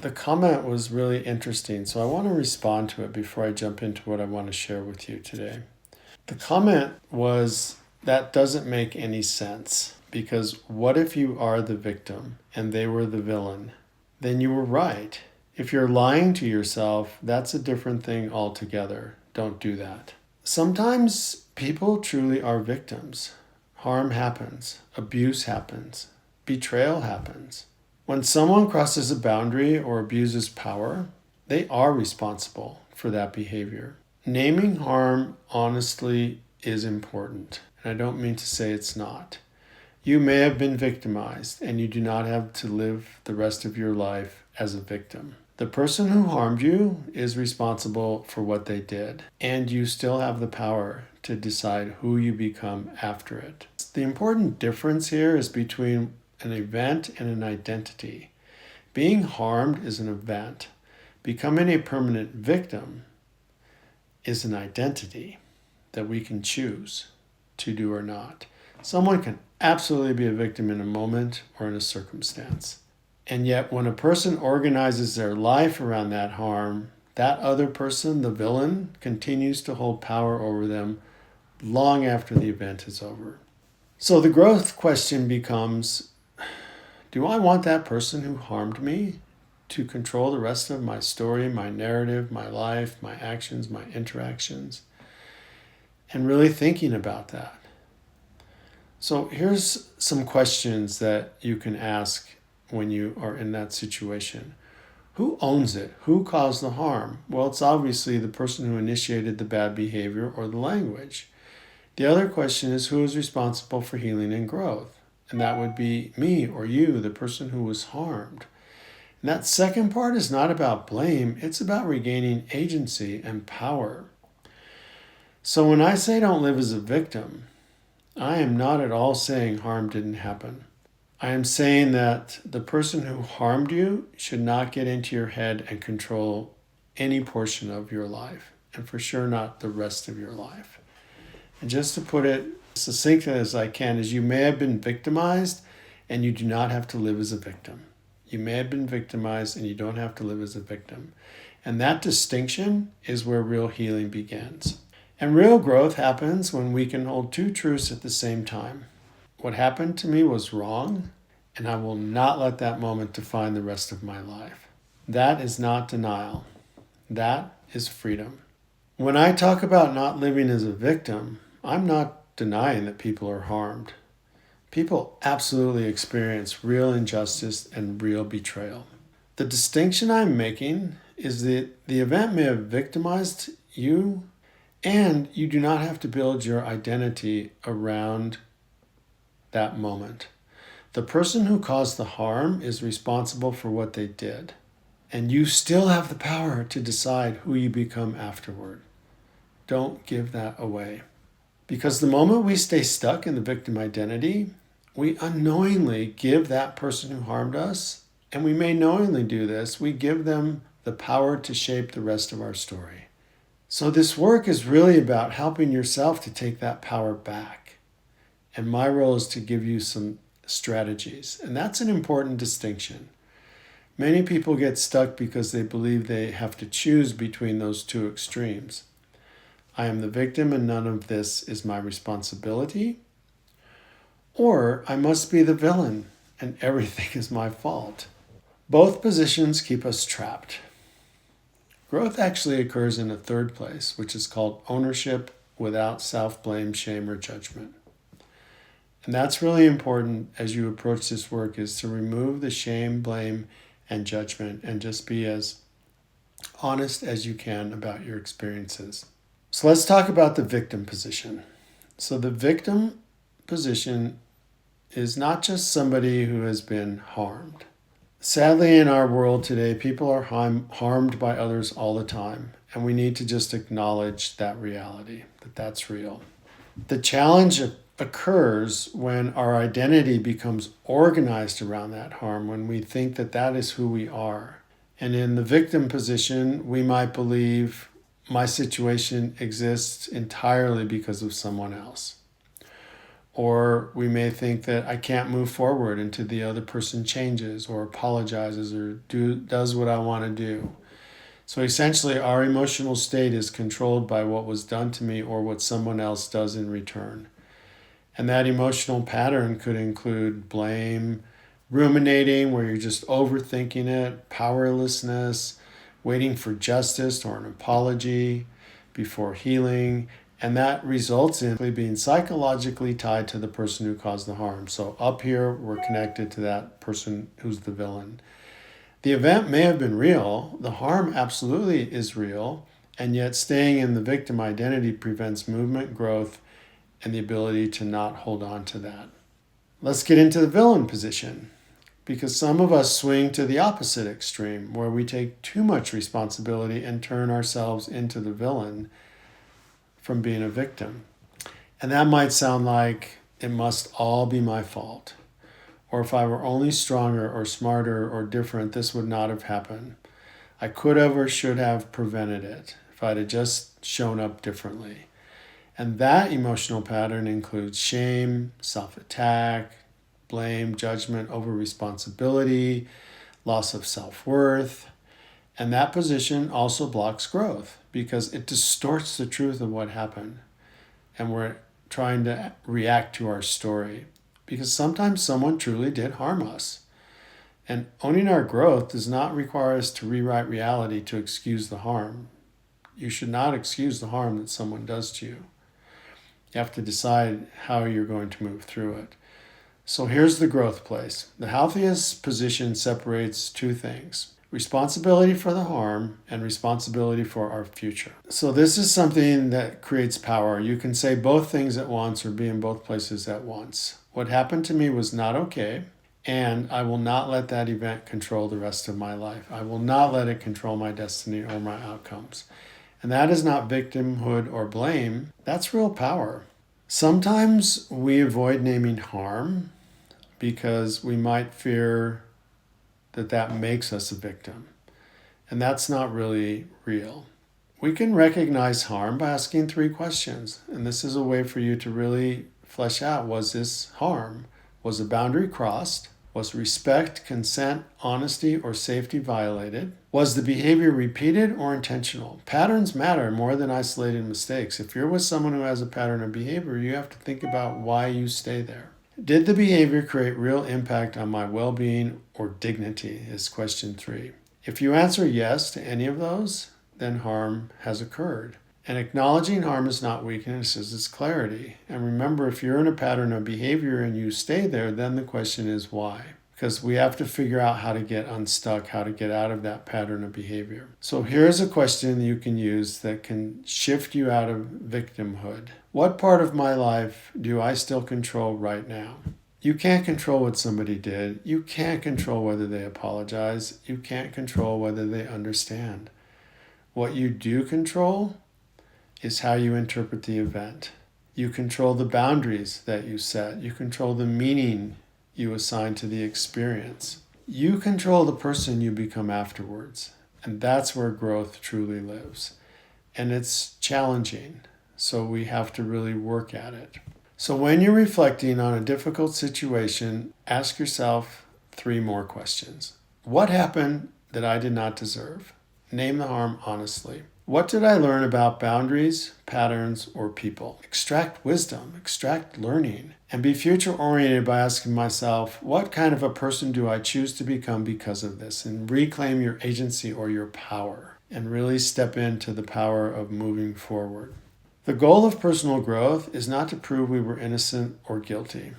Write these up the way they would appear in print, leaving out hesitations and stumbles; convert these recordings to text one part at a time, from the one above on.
The comment was really interesting, so I want to respond to it before I jump into what I want to share with you today. The comment was, that doesn't make any sense, because what if you are the victim and they were the villain? Then you were right. If you're lying to yourself, that's a different thing altogether. Don't do that. Sometimes people truly are victims. Harm happens, abuse happens, betrayal happens. When someone crosses a boundary or abuses power, they are responsible for that behavior. Naming harm honestly is important, and I don't mean to say it's not. You may have been victimized, and you do not have to live the rest of your life as a victim. The person who harmed you is responsible for what they did, and you still have the power to decide who you become after it. The important difference here is between an event and an identity. Being harmed is an event. Becoming a permanent victim is an identity that we can choose to do or not. Someone can absolutely be a victim in a moment or in a circumstance. And yet when a person organizes their life around that harm, that other person, the villain, continues to hold power over them long after the event is over. So the growth question becomes, do I want that person who harmed me to control the rest of my story, my narrative, my life, my actions, my interactions? And really thinking about that. So here's some questions that you can ask when you are in that situation. Who owns it? Who caused the harm? Well, it's obviously the person who initiated the bad behavior or the language. The other question is, who is responsible for healing and growth? And that would be me or you, the person who was harmed. And that second part is not about blame, it's about regaining agency and power. So when I say don't live as a victim, I am not at all saying harm didn't happen. I am saying that the person who harmed you should not get into your head and control any portion of your life, and for sure not the rest of your life. And just to put it succinctly as I can, is you may have been victimized and you do not have to live as a victim. You may have been victimized and you don't have to live as a victim. And that distinction is where real healing begins. And real growth happens when we can hold two truths at the same time. What happened to me was wrong, and I will not let that moment define the rest of my life. That is not denial. That is freedom. When I talk about not living as a victim, I'm not denying that people are harmed. People absolutely experience real injustice and real betrayal. The distinction I'm making is that the event may have victimized you, and you do not have to build your identity around that moment. The person who caused the harm is responsible for what they did, and you still have the power to decide who you become afterward. Don't give that away. Because the moment we stay stuck in the victim identity, we unknowingly give that person who harmed us, and we may knowingly do this, we give them the power to shape the rest of our story. So this work is really about helping yourself to take that power back. And my role is to give you some strategies. And that's an important distinction. Many people get stuck because they believe they have to choose between those two extremes. I am the victim and none of this is my responsibility. Or I must be the villain and everything is my fault. Both positions keep us trapped. Growth actually occurs in a third place, which is called ownership without self-blame, shame, or judgment. And that's really important as you approach this work, is to remove the shame, blame, and judgment and just be as honest as you can about your experiences. So let's talk about the victim position. So the victim position is not just somebody who has been harmed. Sadly, in our world today, people are harmed by others all the time, and we need to just acknowledge that reality, that that's real. The challenge occurs when our identity becomes organized around that harm, when we think that that is who we are. And in the victim position, we might believe my situation exists entirely because of someone else. Or we may think that I can't move forward until the other person changes or apologizes or does what I want to do. So essentially, our emotional state is controlled by what was done to me or what someone else does in return. And that emotional pattern could include blame, ruminating, where you're just overthinking it, powerlessness, waiting for justice or an apology before healing. And that results in being psychologically tied to the person who caused the harm. So up here, we're connected to that person who's the villain. The event may have been real, the harm absolutely is real, and yet staying in the victim identity prevents movement, growth, and the ability to not hold on to that. Let's get into the villain position, because some of us swing to the opposite extreme, where we take too much responsibility and turn ourselves into the villain from being a victim. And that might sound like it must all be my fault. Or if I were only stronger or smarter or different, this would not have happened. I could have or should have prevented it if I'd have just shown up differently. And that emotional pattern includes shame, self-attack, blame, judgment over responsibility, loss of self-worth. And that position also blocks growth because it distorts the truth of what happened. And we're trying to react to our story, because sometimes someone truly did harm us. And owning our growth does not require us to rewrite reality to excuse the harm. You should not excuse the harm that someone does to you. You have to decide how you're going to move through it. So here's the growth place. The healthiest position separates two things: responsibility for the harm and responsibility for our future. So this is something that creates power. You can say both things at once or be in both places at once. What happened to me was not okay, and I will not let that event control the rest of my life. I will not let it control my destiny or my outcomes. And that is not victimhood or blame. That's real power. Sometimes we avoid naming harm because we might fear that makes us a victim. And that's not really real. We can recognize harm by asking 3 questions. And this is a way for you to really flesh out, was this harm? Was a boundary crossed? Was respect, consent, honesty, or safety violated? Was the behavior repeated or intentional? Patterns matter more than isolated mistakes. If you're with someone who has a pattern of behavior, you have to think about why you stay there. Did the behavior create real impact on my well-being or dignity is question 3. If you answer yes to any of those, then harm has occurred. And acknowledging harm is not weakness, it's clarity. And remember, if you're in a pattern of behavior and you stay there, then the question is why? Because we have to figure out how to get unstuck, how to get out of that pattern of behavior. So here's a question you can use that can shift you out of victimhood. What part of my life do I still control right now? You can't control what somebody did. You can't control whether they apologize. You can't control whether they understand. What you do control is how you interpret the event. You control the boundaries that you set. You control the meaning you assign to the experience. You control the person you become afterwards. And that's where growth truly lives. And it's challenging, so we have to really work at it. So when you're reflecting on a difficult situation, ask yourself 3 more questions. What happened that I did not deserve? Name the harm honestly. What did I learn about boundaries, patterns, or people? Extract wisdom, extract learning, and be future-oriented by asking myself, what kind of a person do I choose to become because of this? And reclaim your agency or your power, and really step into the power of moving forward. The goal of personal growth is not to prove we were innocent or guilty.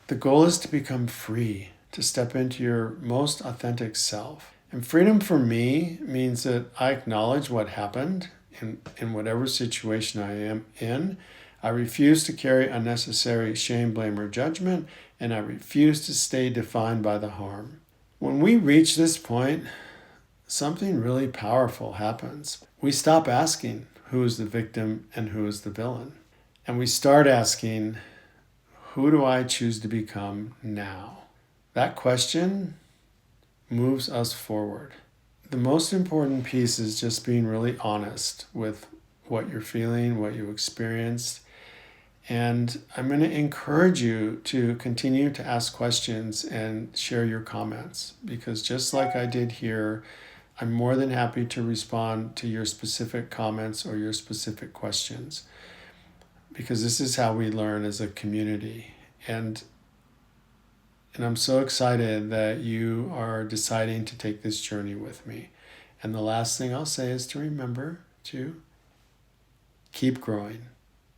The goal is to become free, to step into your most authentic self. And freedom for me means that I acknowledge what happened in whatever situation I am in. I refuse to carry unnecessary shame, blame, or judgment, and I refuse to stay defined by the harm. When we reach this point, something really powerful happens. We stop asking who is the victim and who is the villain. And we start asking, who do I choose to become now? That question moves us forward. The most important piece is just being really honest with what you're feeling, what you experienced, And I'm going to encourage you to continue to ask questions and share your comments, because just like I did here, I'm more than happy to respond to your specific comments or your specific questions, because this is how we learn as a community. And I'm so excited that you are deciding to take this journey with me. And the last thing I'll say is to remember to keep growing.